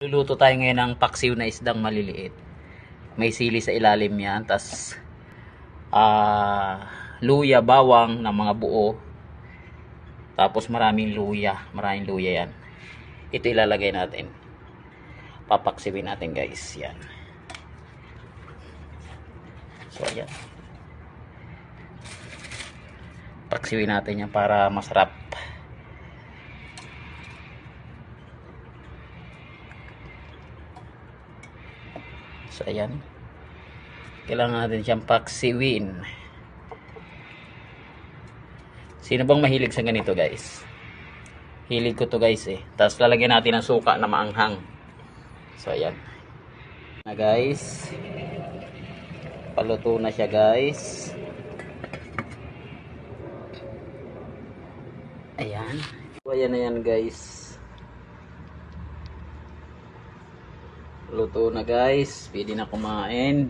Luluto tayo ngayon ng paksiw na isdang maliliit. May sili sa ilalim yan. Tas luya, bawang ng mga buo. Tapos maraming luya. Maraming luya yan. Ito ilalagay natin. Papaksiwin natin guys. Yan. So ayan. Paksiwin natin yan para masarap. So ayan. Kailangan natin siyang paksiwin. Sino bang mahilig sa ganito guys? Hilig ko to guys eh. Tapos lalagyan natin ng suka na maanghang. So ayan. Na guys. Paluto na siya guys. Ayan. So ayan na yan guys. Luto na guys. Pwede na kumain.